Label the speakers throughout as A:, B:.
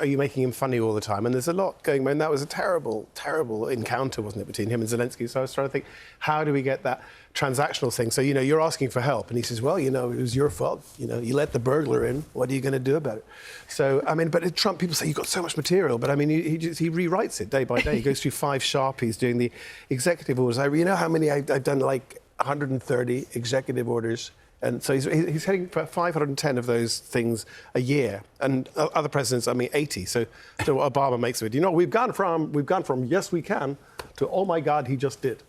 A: are you making him funny all the time? And there's a lot going on. And that was a terrible, terrible encounter, wasn't it, between him and Zelensky? So I was trying to think, how do we get that transactional thing? So, you're asking for help. And he says, well, it was your fault. You let the burglar in. What are you going to do about it? So, but Trump, people say, you've got so much material. But, he rewrites it day by day. He goes through 5 Sharpies doing the executive orders. You know how many I've done, like 130 executive orders. And so he's heading for 510 of those things a year, and other presidents, 80. So what Obama makes of it, we've gone from yes we can to oh my God he just did.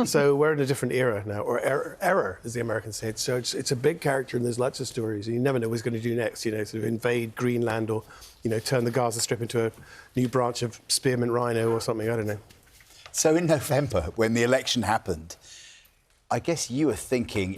A: So we're in a different era now, or error as the Americans say it. So it's a big character, and there's lots of stories, and you never know what he's going to do next. Sort of invade Greenland, or turn the Gaza Strip into a new branch of spearmint rhino or something. I don't know.
B: So in November, when the election happened, I guess you were thinking,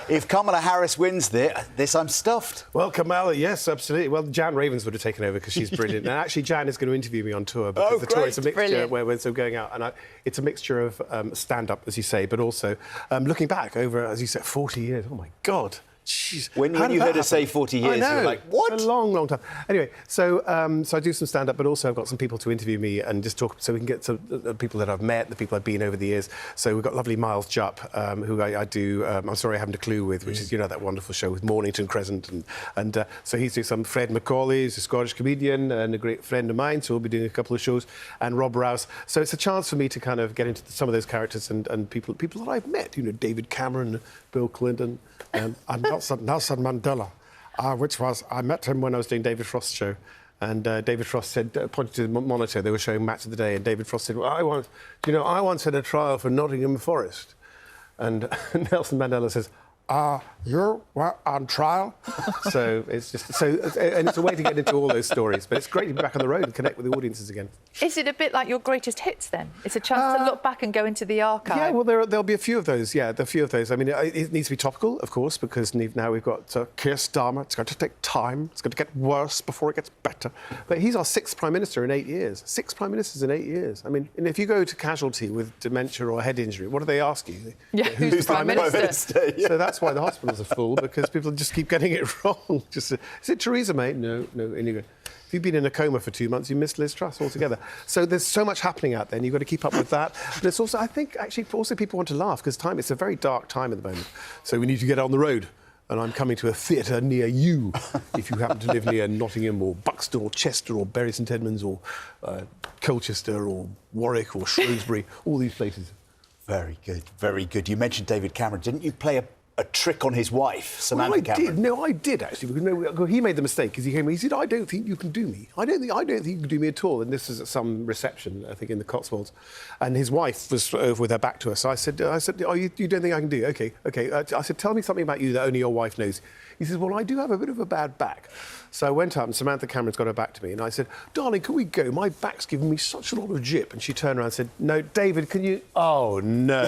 B: if Kamala Harris wins this, I'm stuffed.
A: Well, Kamala, yes, absolutely. Well, Jan Ravens would have taken over because she's brilliant. And actually, Jan is going to interview me on tour. Because the tour is a mixture where we're going out. And it's a mixture of stand-up, as you say, but also looking back over, as you said, 40 years. Oh, my God. Jeez.
B: When you heard her say 40 years, you were like, what?
A: It's a long, long time. Anyway, so I do some stand-up, but also I've got some people to interview me and just talk, so we can get to the people that I've met, the people I've been over the years. So we've got lovely Miles Jupp, who I do I'm Sorry I Haven't a Clue with, which is, that wonderful show with Mornington Crescent. And so he's doing some. Fred Macaulay, who's a Scottish comedian and a great friend of mine, so we'll be doing a couple of shows. And Rob Rouse. So it's a chance for me to kind of get into some of those characters and people that I've met, David Cameron, Bill Clinton, and Nelson Mandela, I met him when I was doing David Frost's show, and David Frost said, pointed to the monitor, they were showing Match of the Day, and David Frost said, well, I once had a trial for Nottingham Forest, and Nelson Mandela says, you were on trial? So it's just and it's a way to get into all those stories. But it's great to be back on the road and connect with the audiences again.
C: Is it a bit like your greatest hits then? It's a chance to look back and go into the archive.
A: Yeah, well, there'll be a few of those. Yeah, there are a few of those. It needs to be topical, of course, because now we've got Keir Starmer. It's going to take time. It's going to get worse before it gets better. But he's our 6th Prime Minister in 8 years. 6 Prime Ministers in 8 years. And if you go to casualty with dementia or head injury, what do they ask you?
C: Yeah, who's the Prime Minister?
A: Yeah. So that's why the hospitals are full, because people just keep getting it wrong. Is it Theresa May? No. And you go, if you've been in a coma for 2 months, you missed Liz Truss altogether. So there's so much happening out there, and you've got to keep up with that. But it's also, I think, actually, also people want to laugh, because it's a very dark time at the moment. So we need to get on the road. And I'm coming to a theatre near you, if you happen to live near Nottingham or Buxton or Chester or Bury St Edmunds or Colchester or Warwick or Shrewsbury, all these places.
B: Very good, very good. You mentioned David Cameron. Didn't you play a trick on his wife, Samantha Cameron?
A: I did actually. Because he made the mistake, because he came and he said, I don't think you can do me. I don't think you can do me at all. And this was at some reception, I think, in the Cotswolds. And his wife was over with her back to us. So I said, oh, you don't think I can do it? OK. I said, tell me something about you that only your wife knows. He says, well, I do have a bit of a bad back. So I went up and Samantha Cameron's got her back to me. And I said, darling, can we go? My back's giving me such a lot of jip. And she turned around and said, no, David, can you... Oh, no.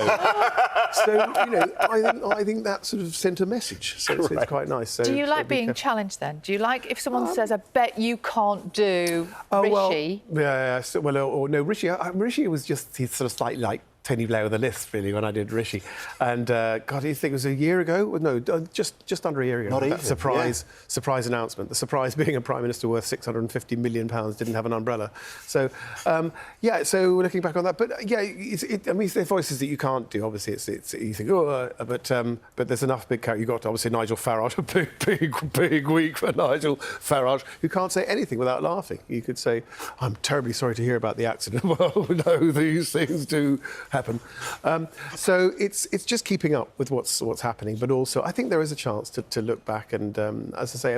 A: So, I think that sort of sent a message. So it's quite nice. So,
C: do you like being challenged then? Do you like if someone says, I bet you can't do Rishi?
A: Well, no, Rishi was just, he's sort of slightly like Tony Blair with a lisp, really, when I did Rishi. And, God, you think it was a year ago? No, just under a year ago.
B: Not even.
A: Surprise announcement. The surprise being a Prime Minister worth £650 million didn't have an umbrella. So, so we're looking back on that. But, there's voices that you can't do. Obviously, you think, but there's enough big characters. You've got, obviously, Nigel Farage, a big week for Nigel Farage, who can't say anything without laughing. You could say, I'm terribly sorry to hear about the accident. Well, no, these things do happen. So it's just keeping up with what's happening, but also I think there is a chance to look back and, as I say,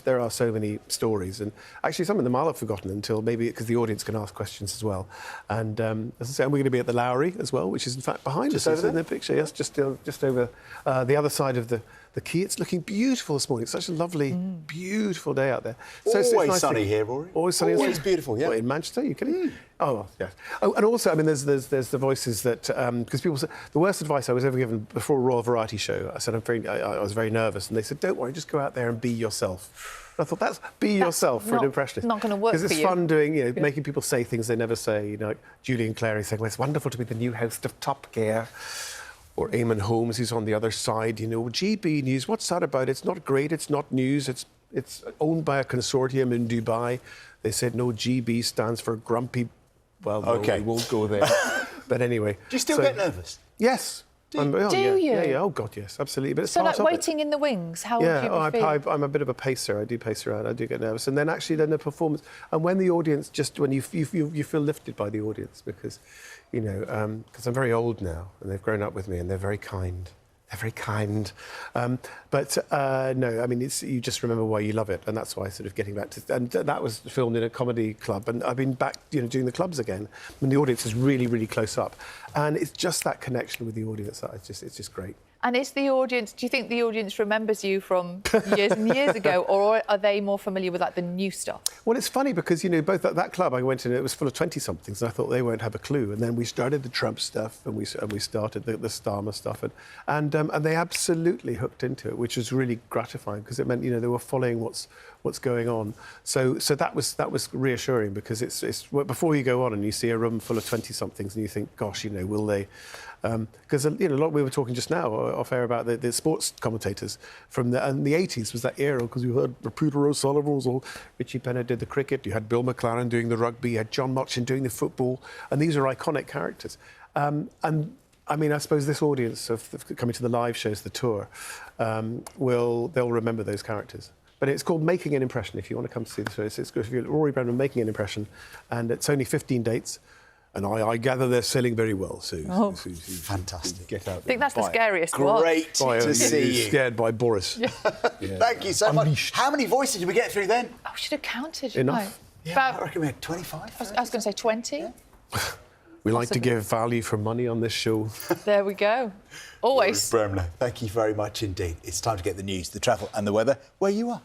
A: there are so many stories, and actually some of them I'll have forgotten until maybe because the audience can ask questions as well. And as I say, we're going to be at the Lowry as well, which is in fact behind us in the picture. Yes, just over the other side of the quay. It's looking beautiful this morning. It's such a lovely, beautiful day out there. So
B: always
A: it's nice
B: sunny here, Rory.
A: Always sunny.
B: Always beautiful, yeah.
A: What, in Manchester? Are you kidding? Oh, yes. Oh, and also, there's the voices that... Because people say... The worst advice I was ever given before a Royal Variety show, I said I was very nervous, and they said, don't worry, just go out there and be yourself. And I thought, that's yourself for an impressionist.
C: Not going to work for you.
A: Because it's fun doing, making people say things they never say. Like Julian Clary saying, well, it's wonderful to be the new host of Top Gear. Or Eamon Holmes, who's on the other side, GB News, what's that about? It's not great, it's not news, it's owned by a consortium in Dubai. They said, no, GB stands for grumpy. Well, no,
B: Okay.
A: we won't go there. But anyway.
B: Do you still get nervous?
A: Yes.
C: Do
A: yeah,
C: you?
A: Yeah. Oh, God, yes, absolutely. But it's
C: So,
A: part
C: like
A: of it.
C: waiting in the wings, how would you feel?
A: I'm a bit of a pacer. I do pace around. I do get nervous, and then the performance, and when the audience when you feel lifted by the audience because, because I'm very old now, and they've grown up with me, and they're very kind. They're very kind. No, I mean, you just remember why you love it, and that's why sort of getting back to... And that was filmed in a comedy club, and I've been back, doing the clubs again, when the audience is really, really close up. And it's just that connection with the audience that it's just great.
C: And do you think the audience remembers you from years and years ago, or are they more familiar with, like, the new stuff?
A: Well, it's funny because, both that club I went in, it was full of 20-somethings, and I thought they won't have a clue. And then we started the Trump stuff, and we started the Starmer stuff, and they absolutely hooked into it, which was really gratifying because it meant, they were following what's going on. So that was reassuring because it's before you go on and you see a room full of 20-somethings and you think, gosh, will they... Because a lot we were talking just now off air about the sports commentators from the 80s was that era because you had Peter O'Sullivan, or Richie Bennett did the cricket, you had Bill McLaren doing the rugby, you had John Motchin doing the football, and these are iconic characters. And I mean, I suppose this audience of coming to the live shows, the tour, they'll remember those characters. But it's called Making an Impression. If you want to come to see the show, it's Rory Bremner Making an Impression, and it's only 15 dates. And I gather they're selling very well, so
B: fantastic.
A: Get out there.
C: I think that's the scariest one.
B: Great to see you.
A: Scared by Boris. Yeah.
B: Thank you so much. How many voices did we get through then?
C: I should have counted.
A: Enough.
B: Yeah, I reckon we had 25.
C: I was going to say 20. Yeah.
A: We like to give value for money on this show.
C: There we go. Always.
B: Bremner, thank you very much indeed. It's time to get the news, the travel and the weather where you are.